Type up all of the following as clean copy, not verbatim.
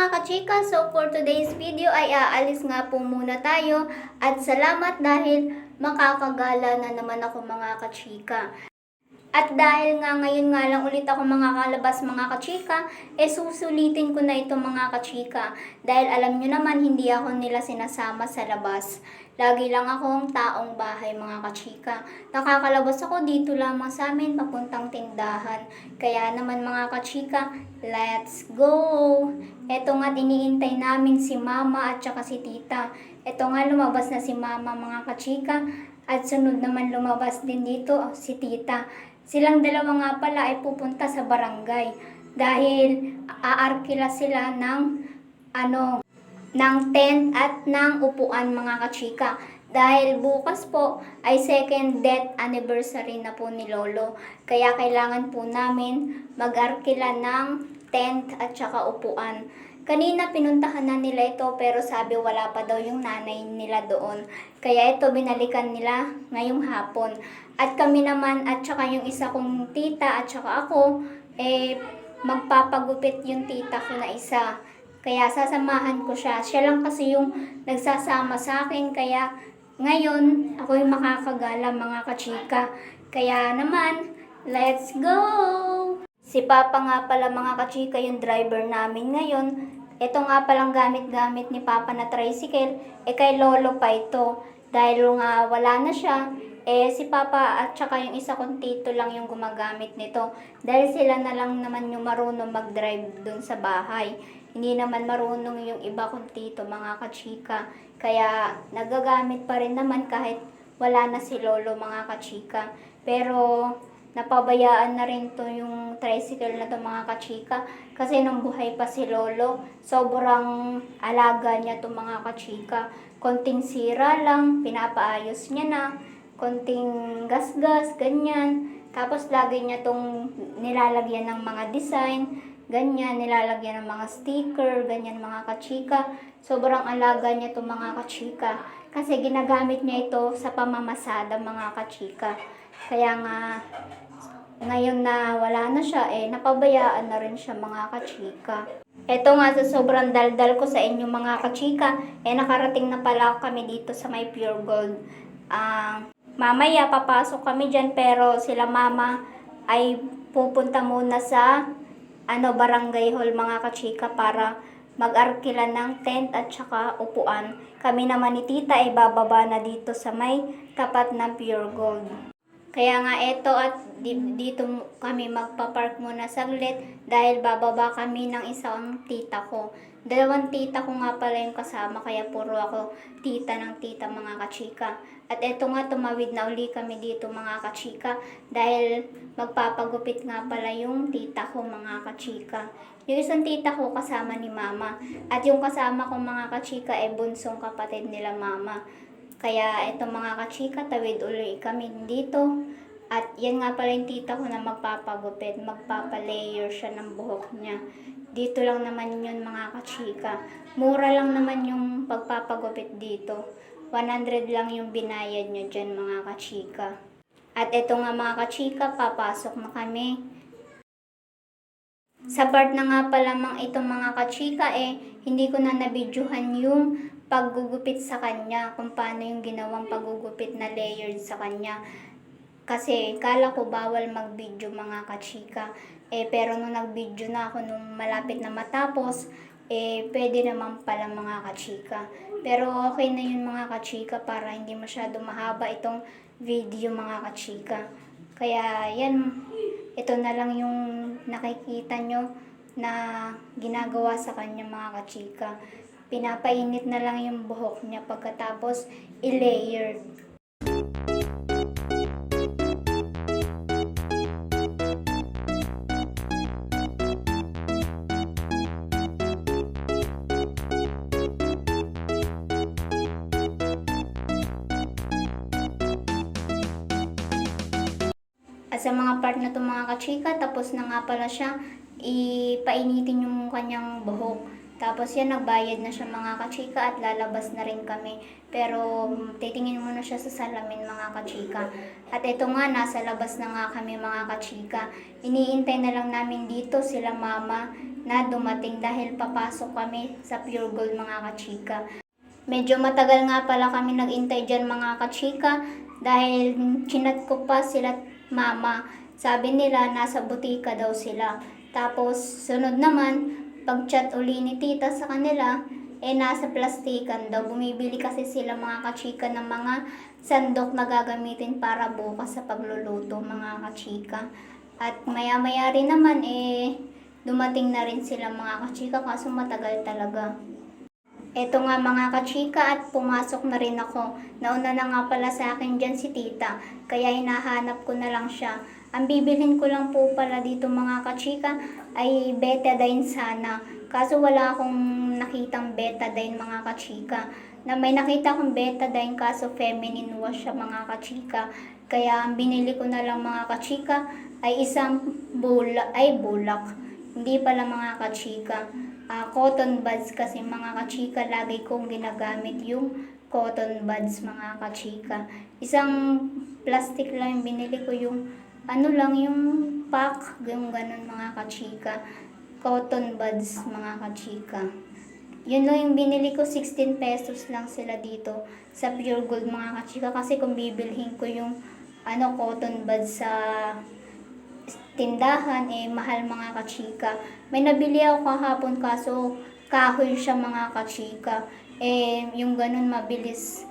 mga kachika, so for today's video ay aalis nga po muna tayo at salamat dahil makakagala na naman ako mga kachika. At dahil nga ngayon nga lang ulit ako mga kalabas mga kachika, susulitin ko na ito mga kachika. Dahil alam nyo naman hindi ako nila sinasama sa labas. Lagi lang akong taong bahay mga kachika. Nakakalabas ako dito lamang sa amin papuntang tindahan. Kaya naman mga kachika, let's go! Eto nga iniintay namin si mama at saka si tita. Eto nga lumabas na si mama mga kachika. At sunod naman lumabas din dito si tita. Silang dalawa nga pala ay pupunta sa barangay dahil aarkila sila ng tent at ng upuan mga kachika. Dahil bukas po ay second death anniversary na po ni Lolo. Kaya kailangan po namin mag-arkila ng tent at saka upuan. Kanina pinuntahan na nila ito pero sabi wala pa daw yung nanay nila doon. Kaya ito binalikan nila ngayong hapon. At kami naman at saka yung isa kong tita at saka ako, magpapagupit yung tita ko na isa. Kaya sasamahan ko siya. Siya lang kasi yung nagsasama sa akin. Kaya ngayon ako yung makakagala mga kachika. Kaya naman, let's go! Si Papa nga pala mga kachika yung driver namin ngayon. Ito nga palang gamit-gamit ni Papa na tricycle, kay Lolo pa ito. Dahil nga wala na siya, si Papa at saka yung isa kong tito lang yung gumagamit nito. Dahil sila na lang naman yung marunong mag-drive dun sa bahay. Hindi naman marunong yung iba kong tito mga kachika. Kaya nagagamit pa rin naman kahit wala na si Lolo mga kachika. Pero napabayaan na rin to yung tricycle na to mga kachika. Kasi nung buhay pa si Lolo, sobrang alaga niya to mga kachika. Konting sira lang, pinapaayos niya na. Konting gas-gas, ganyan. Tapos lagi niya tong nilalagyan ng mga design. Ganyan, nilalagyan ng mga sticker, ganyan mga kachika. Sobrang alaga niya to mga kachika. Kasi ginagamit niya ito sa pamamasada mga kachika. Kaya nga, ngayon na wala na siya, napabayaan na rin siya mga kachika. Eto nga sa sobrang daldal ko sa inyo mga kachika, nakarating na pala kami dito sa may Pure Gold. Mamaya papasok kami dyan pero sila mama ay pupunta muna sa barangay hall mga kachika para mag-arkila ng tent at saka upuan. Kami naman ni tita ay bababa na dito sa may tapat ng Pure Gold. Kaya nga eto at dito kami magpapark muna saglit dahil bababa kami ng isang tita ko. Dalawang tita ko nga pala yung kasama kaya puro ako tita ng tita mga kachika. At eto nga tumawid na uli kami dito mga kachika dahil magpapagupit nga pala yung tita ko mga kachika. Yung isang tita ko kasama ni mama at yung kasama ko mga kachika ay bunsong kapatid nila mama. Kaya ito mga kachika, tawid uli kami dito. At yan nga pala yung tita ko na magpapagupit, magpapalayer siya ng buhok niya. Dito lang naman yun mga kachika. Mura lang naman yung pagpapagupit dito. 100 lang yung binayad nyo dyan mga kachika. At ito nga mga kachika, papasok na kami. Sa part na nga pala itong mga kachika hindi ko na nabidyohan yung paggugupit sa kanya, kung paano yung ginawang paggugupit na layered sa kanya. Kasi kala ko bawal mag-video mga kachika. Pero nung nag-video na ako nung malapit na matapos, pwede naman pala mga kachika. Pero okay na yun mga kachika para hindi masyado mahaba itong video mga kachika. Kaya yan, ito na lang yung nakikita nyo na ginagawa sa kanya mga kachika. Pinapainit na lang yung buhok niya pagkatapos i-layer. At sa mga part na ito mga kachika, tapos na nga pala siya, ipainitin yung kanyang buhok. Tapos yan, nagbayad na siya mga kachika at lalabas na rin kami. Pero titingin muna siya sa salamin mga kachika. At ito nga, nasa labas na nga kami mga kachika. Iniintay na lang namin dito sila mama na dumating dahil papasok kami sa Pure Gold mga kachika. Medyo matagal nga pala kami nag-intay dyan mga kachika dahil chinat ko pa sila mama. Sabi nila nasa butika daw sila. Tapos sunod naman, pag-chat uli ni tita sa kanila, nasa plastikan daw. Bumibili kasi sila mga kachika ng mga sandok na gagamitin para bukas sa pagluluto mga kachika. At maya-maya rin naman, dumating na rin sila mga kachika kaso matagal talaga. Eto nga mga kachika at pumasok na rin ako. Nauna na nga pala sa akin dyan si tita, kaya hinahanap ko na lang siya. Ang bibilhin ko lang po pala dito mga kachika ay betadine sana. Kaso wala akong nakitang betadine mga kachika. Na may nakita akong betadine kaso feminine wash siya mga kachika. Kaya ang binili ko na lang mga kachika ay isang bulak. Hindi pala mga kachika. Cotton buds kasi mga kachika, lagi kong ginagamit yung cotton buds mga kachika. Isang plastic lang yung binili ko, yung yung pack, yung ganun mga kachika. Cotton buds mga kachika. Yun lang yung binili ko, 16 pesos lang sila dito sa Pure Gold mga kachika. Kasi kung bibilhin ko yung cotton buds sa tindahan, mahal mga kachika. May nabili ako kahapon kaso kahoy siya mga kachika. Yung ganun mabilis.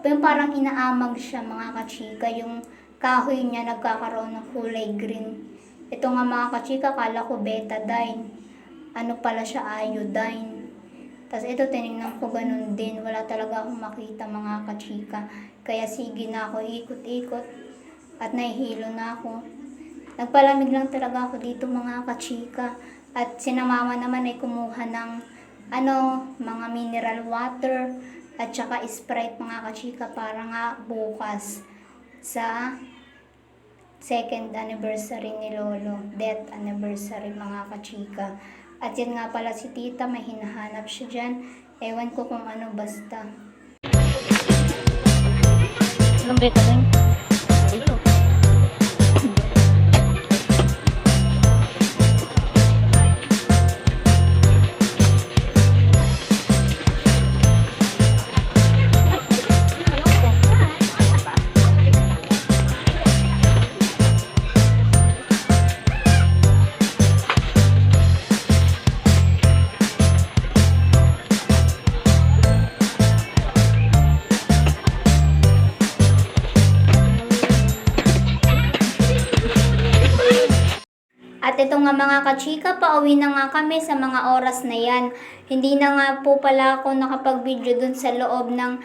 Yung parang inaamag siya mga kachika. Yung kahoy niya nagkakaroon ng kulay green. Ito nga mga kachika, kala ko betadine. Pala siya, iodine. Tapos ito, tinignan ko ganun din. Wala talaga akong makita mga kachika. Kaya sige na ako, ikot-ikot. At nahihilo na ako. Nagpalamig lang talaga ako dito mga kachika. At sinamama naman ay kumuha ng mga mineral water at saka Sprite mga kachika para nga bukas sa second anniversary ni Lolo, death anniversary mga kachika. At yan nga pala si tita, may hinahanap siya dyan. Ewan ko kung basta. Anong beta na yun? Ayun. At ito nga mga kachika, pauwi na nga kami sa mga oras na yan. Hindi na nga po pala ako nakapag-video dun sa loob ng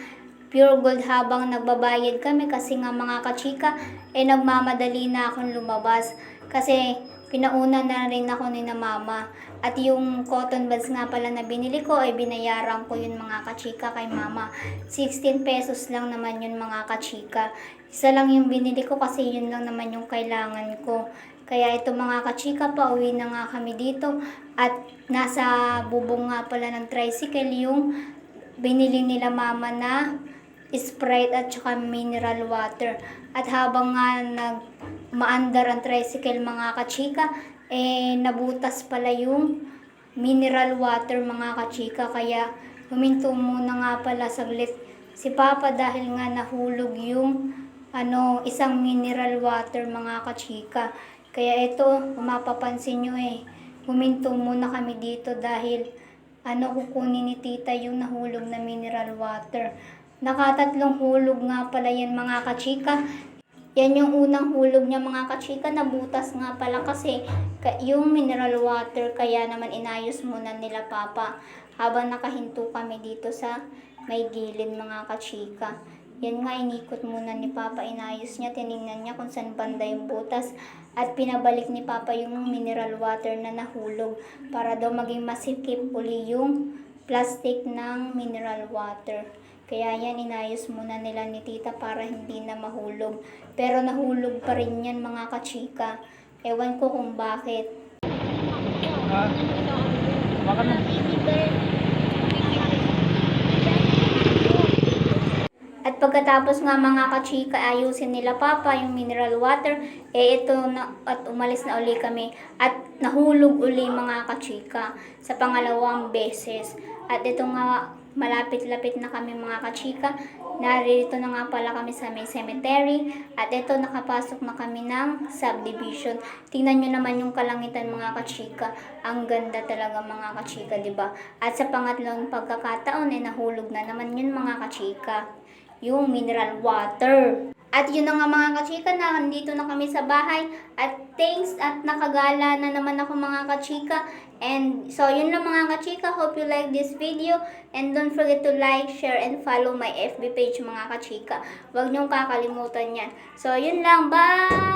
Pure Gold habang nagbabayad kami kasi nga mga kachika, nagmamadali na akong lumabas. Kasi pinauna na rin ako ni na mama. At yung cotton buds nga pala na binili ko ay binayaran ko yun mga kachika kay mama. 16 pesos lang naman yun mga kachika. Isa lang yung binili ko kasi yun lang naman yung kailangan ko. Kaya ito mga kachika, pauwi na nga kami dito. At nasa bubong nga pala ng tricycle yung binili nila mama na Sprite at saka mineral water. At habang nga maandar ang tricycle mga kachika, nabutas pala yung mineral water mga kachika. Kaya huminto muna nga pala saglit si Papa dahil nga nahulog yung isang mineral water mga kachika. Kaya ito, kung mapapansin nyo huminto muna kami dito dahil kukunin ni tita yung nahulog na mineral water. Nakatatlong hulog nga pala yan mga kachika. Yan yung unang hulog niya mga kachika, nabutas nga pala kasi yung mineral water, kaya naman inayos muna nila Papa habang nakahinto kami dito sa may gilid mga kachika. Yan nga, inikot muna ni Papa, inayos niya, tinignan niya kung saan banda yung butas at pinabalik ni Papa yung mineral water na nahulog para daw maging masikip uli yung plastic ng mineral water. Kaya yan, inayos muna nila ni tita para hindi na mahulog. Pero nahulog pa rin yan mga kachika. Ewan ko kung bakit. Baka na. pagkatapos nga mga kachika, ayusin nila papa yung mineral water, ito na, at umalis na uli kami at nahulog uli mga kachika sa pangalawang beses. At ito nga, malapit-lapit na kami mga kachika. Narito na nga pala kami sa may cemetery at ito nakapasok na kami ng subdivision. Tingnan nyo naman yung kalangitan mga kachika. Ang ganda talaga mga kachika, di ba? At sa pangatlong pagkakataon nahulog na naman yun mga kachika, yung mineral water. At yun na nga mga kachika, na nandito na kami sa bahay. At thanks at nakagala na naman ako mga kachika. And so yun lang mga kachika, hope you like this video. And don't forget to like, share, and follow my FB page mga kachika. Huwag niyong kakalimutan yan. So yun lang, bye!